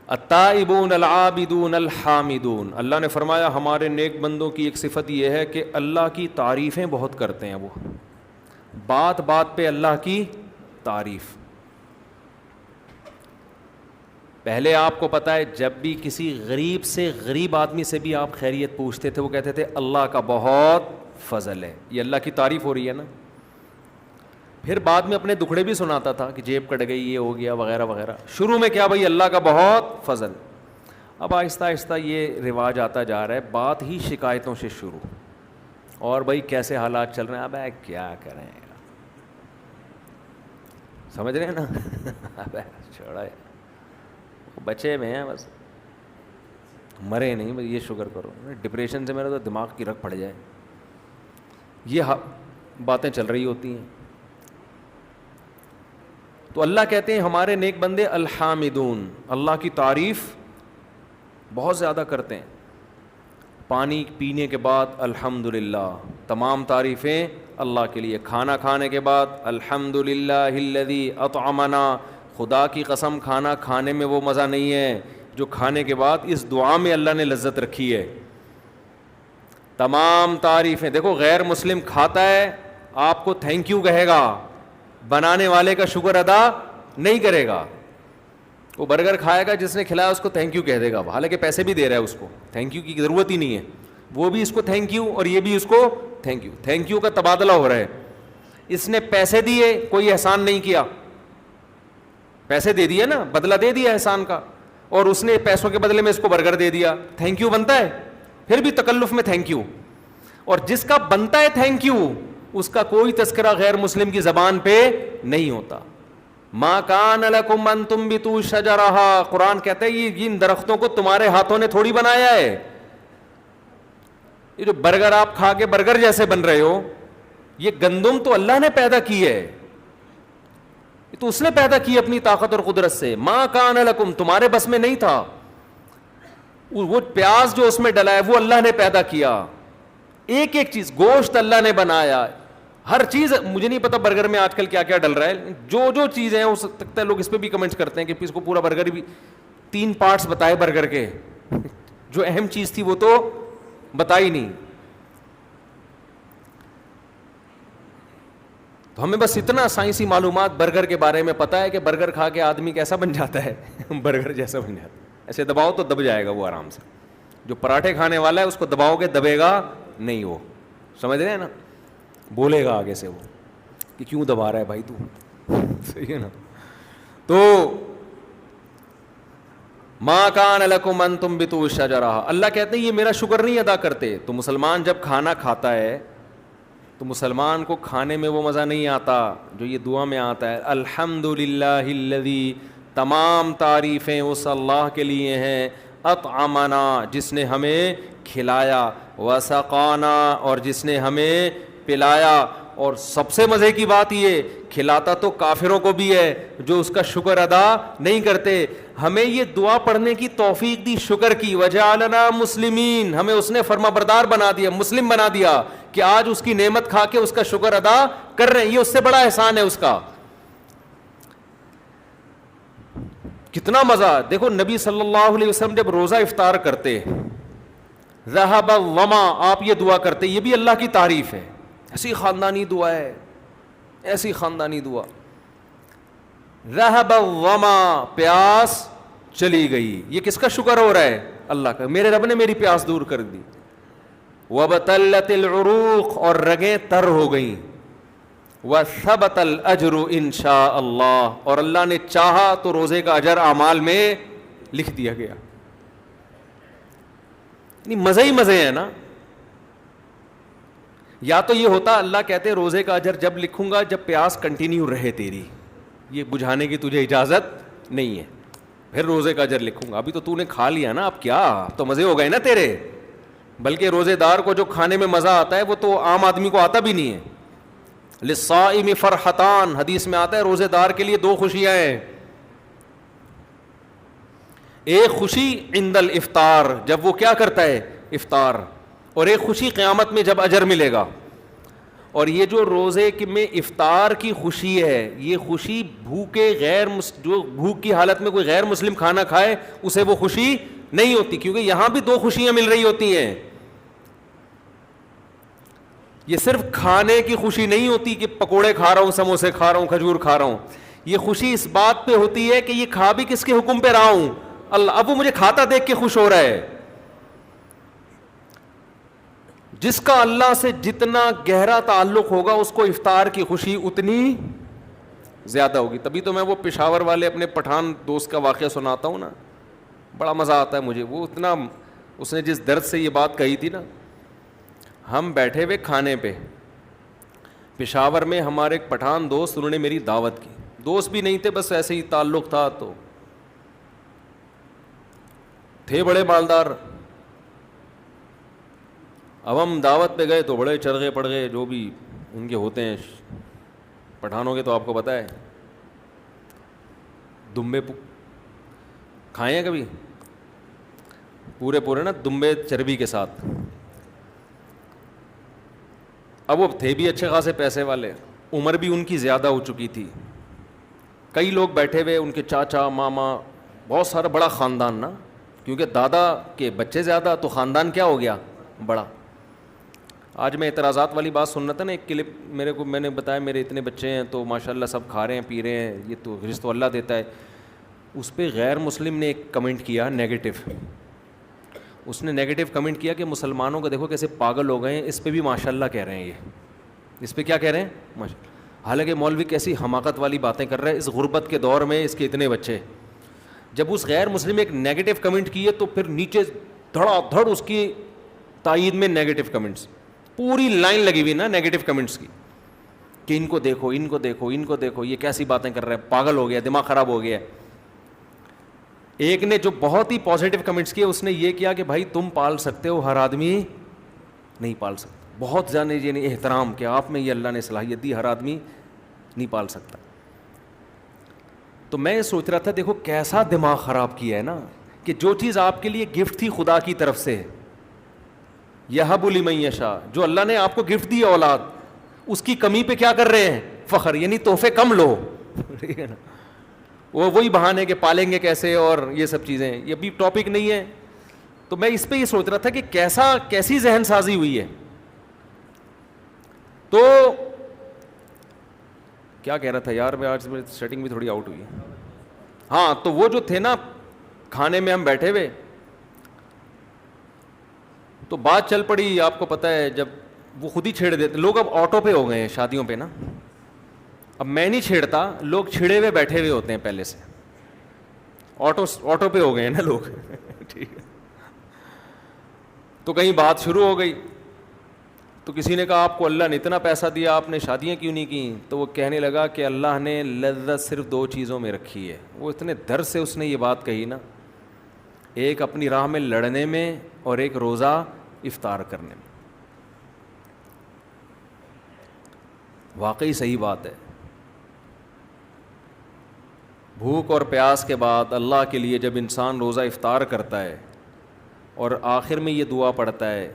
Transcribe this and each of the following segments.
التائبون العابدون الحامدون، اللہ نے فرمایا ہمارے نیک بندوں کی ایک صفت یہ ہے کہ اللہ کی تعریفیں بہت کرتے ہیں، وہ بات بات پہ اللہ کی تعریف. پہلے آپ کو پتہ ہے جب بھی کسی غریب سے غریب آدمی سے بھی آپ خیریت پوچھتے تھے وہ کہتے تھے اللہ کا بہت فضل ہے، یہ اللہ کی تعریف ہو رہی ہے نا. پھر بعد میں اپنے دکھڑے بھی سناتا تھا کہ جیب کٹ گئی، یہ ہو گیا وغیرہ وغیرہ. شروع میں کیا بھائی اللہ کا بہت فضل. اب آہستہ آہستہ یہ رواج آتا جا رہا ہے، بات ہی شکایتوں سے شروع، اور بھائی کیسے حالات چل رہے ہیں، اب کیا کریں، سمجھ رہے ہیں نا. اب چھوڑا بچے میں ہیں بس، مرے نہیں بس، یہ شکر کرو. ڈپریشن سے میرا تو دماغ کی رگ پڑ جائے. یہ باتیں چل رہی ہوتی ہیں. تو اللہ کہتے ہیں ہمارے نیک بندے الحامدون، اللہ کی تعریف بہت زیادہ کرتے ہیں. پانی پینے کے بعد الحمدللہ، تمام تعریفیں اللہ کے لیے. کھانا کھانے کے بعد الحمدللہ الذی اطعمنا، خدا کی قسم کھانا کھانے میں وہ مزہ نہیں ہے جو کھانے کے بعد اس دعا میں اللہ نے لذت رکھی ہے. تمام تعریفیں. دیکھو غیر مسلم کھاتا ہے آپ کو تھینک یو کہے گا، بنانے والے کا شکر ادا نہیں کرے گا. وہ برگر کھائے گا جس نے کھلایا اس کو تھینک یو کہہ دے گا، حالانکہ پیسے بھی دے رہا ہے اس کو، تھینک یو کی ضرورت ہی نہیں ہے. وہ بھی اس کو تھینک یو اور یہ بھی اس کو تھینک یو. تھینک یو کا تبادلہ ہو رہا ہے. اس نے پیسے دیے، کوئی احسان نہیں کیا، پیسے دے دیے نا، بدلہ دے دیا احسان کا، اور اس نے پیسوں کے بدلے میں اس کو برگر دے دیا. تھینک یو بنتا ہے، پھر بھی تکلف میں تھینک یو. اور جس کا بنتا ہے تھینک یو اس کا کوئی تذکرہ غیر مسلم کی زبان پہ نہیں ہوتا. ما کان لکم ان تنبتوا شجرہا، قرآن کہتا ہے یہ ان درختوں کو تمہارے ہاتھوں نے تھوڑی بنایا ہے. یہ جو برگر آپ کھا کے برگر جیسے بن رہے ہو، یہ گندم تو اللہ نے پیدا کی ہے، یہ تو اس نے پیدا کی اپنی طاقت اور قدرت سے. ما کان لکم، تمہارے بس میں نہیں تھا. وہ پیاز جو اس میں ڈلا ہے وہ اللہ نے پیدا کیا. ایک ایک چیز، گوشت اللہ نے بنایا، ہر چیز. مجھے نہیں پتا برگر میں آج کل کیا کیا ڈل رہا ہے، جو چیزیں ہیں ہو سکتا ہے لوگ اس پہ بھی کمنٹس کرتے ہیں کہ اس کو پورا برگر بھی 3 پارٹس بتائے برگر کے، جو اہم چیز تھی وہ تو بتائی نہیں. تو ہمیں بس اتنا سائنسی معلومات برگر کے بارے میں پتا ہے کہ برگر کھا کے آدمی کیسا بن جاتا ہے، برگر جیسا بن جاتا ہے. ایسے دباؤ تو دب جائے گا وہ آرام سے. جو پراٹھے کھانے والا ہے اس کو دباؤ گے دبے گا نہیں. وہ سمجھ رہے ہیں نا، بولے گا آگے سے وہ کہ کیوں دبا رہا ہے بھائی تو. صحیح ہے نا. تو ما کان لکم ان تنبتوا شجرہا، اللہ کہتے ہیں یہ میرا شکر نہیں ادا کرتے. تو مسلمان جب کھانا کھاتا ہے تو مسلمان کو کھانے میں وہ مزہ نہیں آتا جو یہ دعا میں آتا ہے. الحمدللہ الذی، تمام تعریفیں اس اللہ کے لیے ہیں. اطعمنا، جس نے ہمیں کھلایا. وسقانا، اور جس نے ہمیں پلایا. اور سب سے مزے کی بات یہ، کھلاتا تو کافروں کو بھی ہے جو اس کا شکر ادا نہیں کرتے. ہمیں یہ دعا پڑھنے کی توفیق دی شکر کی. وجعلنا مسلمین، ہمیں اس نے فرما بردار بنا دیا، مسلم بنا دیا کہ آج اس کی نعمت کھا کے اس کا شکر ادا کر رہے ہیں. یہ اس سے بڑا احسان ہے اس کا. کتنا مزہ. دیکھو نبی صلی اللہ علیہ وسلم جب روزہ افطار کرتے، ذہب الظما، آپ یہ دعا کرتے، یہ بھی اللہ کی تعریف ہے. ایسی خاندانی دعا ہے، ایسی خاندانی دعا. ذہب الظما، پیاس چلی گئی. یہ کس کا شکر ہو رہا ہے؟ اللہ کا. میرے رب نے میری پیاس دور کر دی. وابتلت العروق، اور رگیں تر ہو گئیں. وثبت الاجر ان شاء اللہ، اور اللہ نے چاہا تو روزے کا اجر اعمال میں لکھ دیا گیا. مزے ہی مزے ہیں نا. یا تو یہ ہوتا اللہ کہتے روزے کا اجر جب لکھوں گا جب پیاس کنٹینیو رہے تیری، یہ بجھانے کی تجھے اجازت نہیں ہے، پھر روزے کا اجر لکھوں گا. ابھی تو نے کھا لیا نا، اب کیا، اب تو مزے ہو گئے نا تیرے. بلکہ روزے دار کو جو کھانے میں مزہ آتا ہے وہ تو عام آدمی کو آتا بھی نہیں ہے. للصائم فرحتان، حدیث میں آتا ہے روزے دار کے لیے 2 خوشیاں ہیں. ایک خوشی عند الافطار، جب وہ کیا کرتا ہے افطار، اور ایک خوشی قیامت میں جب اجر ملے گا. اور یہ جو روزے میں افطار کی خوشی ہے, یہ خوشی بھوکے جو بھوک کی حالت میں کوئی غیر مسلم کھانا کھائے اسے وہ خوشی نہیں ہوتی, کیونکہ یہاں بھی دو خوشیاں مل رہی ہوتی ہیں. یہ صرف کھانے کی خوشی نہیں ہوتی کہ پکوڑے کھا رہا ہوں, سموسے کھا رہا ہوں, کھجور کھا رہا ہوں. یہ خوشی اس بات پہ ہوتی ہے کہ یہ کھا بھی کس کے حکم پہ رہا ہوں, اللہ. اب وہ مجھے کھاتا دیکھ کے خوش ہو رہا ہے. جس کا اللہ سے جتنا گہرا تعلق ہوگا اس کو افطار کی خوشی اتنی زیادہ ہوگی. تبھی تو میں وہ پشاور والے اپنے پٹھان دوست کا واقعہ سناتا ہوں نا, بڑا مزہ آتا ہے مجھے. وہ اتنا, اس نے جس درد سے یہ بات کہی تھی نا, ہم بیٹھے ہوئے کھانے پہ پشاور میں, ہمارے ایک پٹھان دوست, انہوں نے میری دعوت کی. دوست بھی نہیں تھے, بس ایسے ہی تعلق تھا, تو تھے بڑے مالدار. اب ہم دعوت پہ گئے تو بڑے چرغے پڑ گئے جو بھی ان کے ہوتے ہیں پٹھانوں کے, تو آپ کو پتہ ہے دمبے کھائے ہیں کبھی, پورے نا دمبے چربی کے ساتھ. اب وہ تھے بھی اچھے خاصے پیسے والے, عمر بھی ان کی زیادہ ہو چکی تھی. کئی لوگ بیٹھے ہوئے, ان کے چاچا ماما, بہت سارا بڑا خاندان نا, کیونکہ دادا کے بچے زیادہ تو خاندان کیا ہو گیا, بڑا. آج میں اعتراضات والی بات سن رہا تھا نا, ایک کلپ میرے کو, میں نے بتایا میرے اتنے بچے ہیں تو ماشاء اللہ سب کھا رہے ہیں پی رہے ہیں, یہ تو رزق تو اللہ دیتا ہے. اس پہ غیر مسلم نے ایک کمنٹ کیا نیگیٹو. اس نے نیگیٹو کمنٹ کیا کہ مسلمانوں کو دیکھو کیسے پاگل ہو گئے ہیں, اس پہ بھی ماشاء اللہ کہہ رہے ہیں, یہ اس پہ کیا کہہ رہے ہیں ماشاء اللہ. حالانکہ مولوی کیسی حماقت والی باتیں کر رہے ہیں, اس غربت کے دور میں اس کے اتنے بچے. جب اس غیر مسلم ایک نیگیٹو کمنٹ کیے تو پھر نیچے دھڑا دھڑ اس کی تائید میں نیگیٹو کمنٹس, پوری لائن لگی ہوئی نا نیگیٹو کمنٹس کی, کہ ان کو دیکھو, ان کو دیکھو, ان کو دیکھو, یہ کیسی باتیں کر رہے ہیں, پاگل ہو گیا, دماغ خراب ہو گیا. ایک نے جو بہت ہی پازیٹیو کمنٹس کیے, اس نے یہ کیا کہ بھائی تم پال سکتے ہو, ہر آدمی نہیں پال سکتا. بہت زیادہ یعنی احترام کہ آپ میں یہ اللہ نے صلاحیت دی, ہر آدمی نہیں پال سکتا. تو میں یہ سوچ رہا تھا دیکھو کیسا دماغ خراب کیا ہے نا, کہ جو چیز آپ کے لیے گفٹ تھی خدا کی طرف سے, یہب لمن یشاء, جو اللہ نے آپ کو گفٹ دی اولاد, اس کی کمی پہ کیا کر رہے ہیں, فخر, یعنی تحفے کم لو. ٹھیک ہے نا, وہی بہانے کہ پالیں گے کیسے اور یہ سب چیزیں, یہ بھی ٹاپک نہیں ہے. تو میں اس پہ یہ سوچ رہا تھا کہ کیسی ذہن سازی ہوئی ہے. تو کیا کہہ رہا تھا یار میں, آج سیٹنگ بھی تھوڑی آؤٹ ہوئی ہے. ہاں, تو وہ جو تھے نا کھانے میں ہم بیٹھے ہوئے, تو بات چل پڑی. آپ کو پتہ ہے جب وہ خود ہی چھیڑ دیتے لوگ, اب آٹو پہ ہو گئے ہیں شادیوں پہ نا, اب میں نہیں چھیڑتا, لوگ چھڑے ہوئے بیٹھے ہوئے ہوتے ہیں پہلے سے, آٹو پہ ہو گئے ہیں نا لوگ. ٹھیک ہے, تو کہیں بات شروع ہو گئی, تو کسی نے کہا آپ کو اللہ نے اتنا پیسہ دیا, آپ نے شادیاں کیوں نہیں کی؟ تو وہ کہنے لگا کہ اللہ نے لذت صرف 2 چیزوں میں رکھی ہے. وہ اتنے درد سے اس نے یہ بات کہی نا, ایک اپنی راہ میں لڑنے میں اور ایک روزہ افطار کرنے میں. واقعی صحیح بات ہے. بھوک اور پیاس کے بعد اللہ کے لیے جب انسان روزہ افطار کرتا ہے اور آخر میں یہ دعا پڑھتا ہے,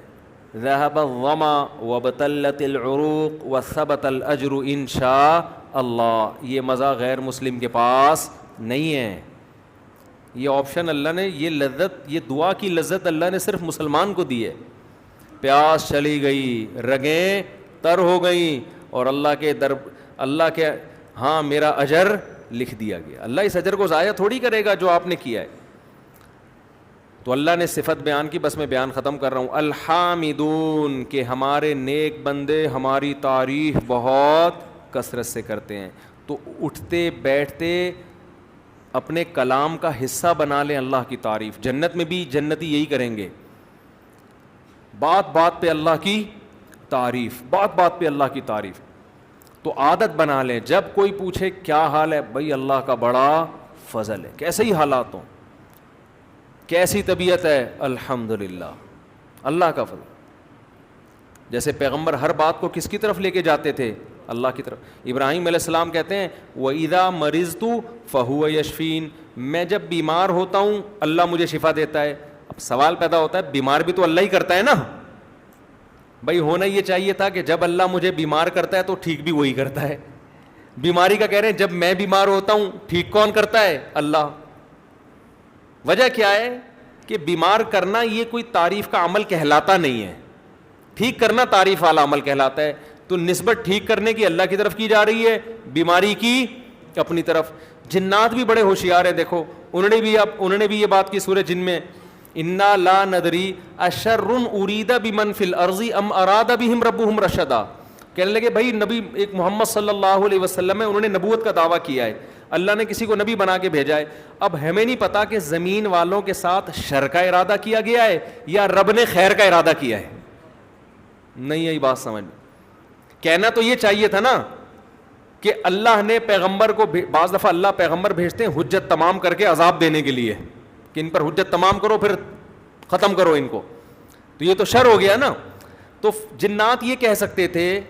ذهب الظما وابتلت العروق وثبت الاجر ان شاء اللہ, یہ مزہ غیر مسلم کے پاس نہیں ہے. یہ آپشن اللہ نے, یہ لذت, یہ دعا کی لذت اللہ نے صرف مسلمان کو دی ہے. پیاس چلی گئی, رگیں تر ہو گئیں, اور اللہ کے ہاں میرا اجر لکھ دیا گیا. اللہ اس اجر کو ضائع تھوڑی کرے گا جو آپ نے کیا ہے. تو اللہ نے صفت بیان کی, بس میں بیان ختم کر رہا ہوں. الحامدون, کہ ہمارے نیک بندے ہماری تعریف بہت کثرت سے کرتے ہیں. تو اٹھتے بیٹھتے اپنے کلام کا حصہ بنا لیں اللہ کی تعریف. جنت میں بھی جنتی یہی کریں گے, بات بات پہ اللہ کی تعریف, بات بات پہ اللہ کی تعریف. تو عادت بنا لیں, جب کوئی پوچھے کیا حال ہے, بھائی اللہ کا بڑا فضل ہے, کیسے ہی حالات ہوں, کیسی طبیعت ہے, الحمدللہ اللہ کا فضل. جیسے پیغمبر ہر بات کو کس کی طرف لے کے جاتے تھے, اللہ کی طرف. ابراہیم علیہ السلام کہتے ہیں وَإِذَا مَرِضْتُ فَهُوَ يَشْفِينِ, میں جب بیمار ہوتا ہوں اللہ مجھے شفا دیتا ہے. اب سوال پیدا ہوتا ہے, بیمار بھی تو اللہ ہی کرتا ہے نا, بھائی ہونا یہ چاہیے تھا کہ جب اللہ مجھے بیمار کرتا ہے تو ٹھیک بھی وہی کرتا ہے. بیماری کا کہہ رہے ہیں جب میں بیمار ہوتا ہوں ٹھیک کون کرتا ہے؟ اللہ. وجہ کیا ہے کہ بیمار کرنا یہ کوئی تعریف کا عمل کہلاتا نہیں ہے, ٹھیک کرنا تعریف والا عمل کہلاتا ہے. تو نسبت ٹھیک کرنے کی اللہ کی طرف کی جا رہی ہے, بیماری کی اپنی طرف. جنات بھی بڑے ہوشیار ہیں, دیکھو انہوں نے بھی یہ بات کی سورہ جن میں, انا لا ندری اشر ارید بمن فی الارض ام اراد بہم ربہم رشدا. کہنے لگے بھائی نبی ایک محمد صلی اللہ علیہ وسلم ہے, انہوں نے نبوت کا دعویٰ کیا ہے, اللہ نے کسی کو نبی بنا کے بھیجا ہے, اب ہمیں نہیں پتا کہ زمین والوں کے ساتھ شر کا ارادہ کیا گیا ہے یا رب نے خیر کا ارادہ کیا ہے. نہیں آئی بات سمجھ. کہنا تو یہ چاہیے تھا نا کہ اللہ نے پیغمبر کو, بعض دفعہ اللہ پیغمبر بھیجتے ہیں حجت تمام کر کے عذاب دینے کے لیے کہ ان پر حجت تمام کرو پھر ختم کرو ان کو, تو یہ تو شر ہو گیا نا. تو جنات یہ کہہ سکتے تھے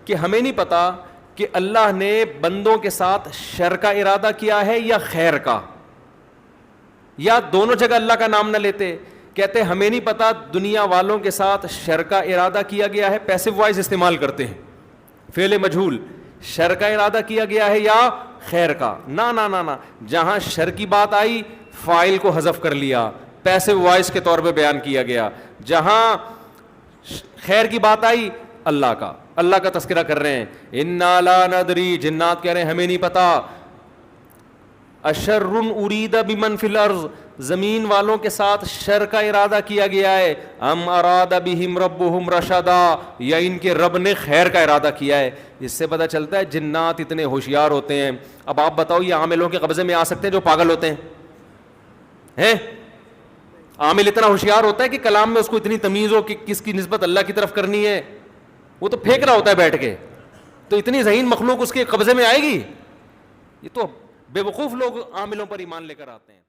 کہ ہمیں نہیں پتا کہ اللہ نے بندوں کے ساتھ شر کا ارادہ کیا ہے یا خیر کا, یا دونوں جگہ اللہ کا نام نہ لیتے, کہتے ہمیں نہیں پتا دنیا والوں کے ساتھ شر کا ارادہ کیا گیا ہے, پیسو وائز استعمال کرتے ہیں فعل مجہول, شر کا ارادہ کیا گیا ہے یا خیر کا. نا نا نا نا, جہاں شر کی بات آئی فاعل کو حذف کر لیا, پیسو وائز کے طور پہ بیان کیا گیا. جہاں خیر کی بات آئی اللہ کا تذکرہ کر رہے ہیں. انا لا ندری, جنات کہہ رہے ہیں ہمیں نہیں پتا, اشر ارید بمن فی الارض, زمین والوں کے ساتھ شر کا ارادہ کیا گیا ہے, ام اراد بہم ربہم رشدا, یا ان کے رب نے خیر کا ارادہ کیا ہے. اس سے پتہ چلتا ہے جنات اتنے ہوشیار ہوتے ہیں. اب آپ بتاؤ یہ عاملوں کے قبضے میں آ سکتے ہیں جو پاگل ہوتے ہیں؟ عامل اتنا ہوشیار ہوتا ہے کہ کلام میں اس کو اتنی تمیز ہو کہ کس کی نسبت اللہ کی طرف کرنی ہے, وہ تو پھینک رہا ہوتا ہے بیٹھ کے, تو اتنی ذہین مخلوق اس کے قبضے میں آئے گی؟ یہ تو بے وقوف لوگ عاملوں پر ایمان لے کر آتے ہیں.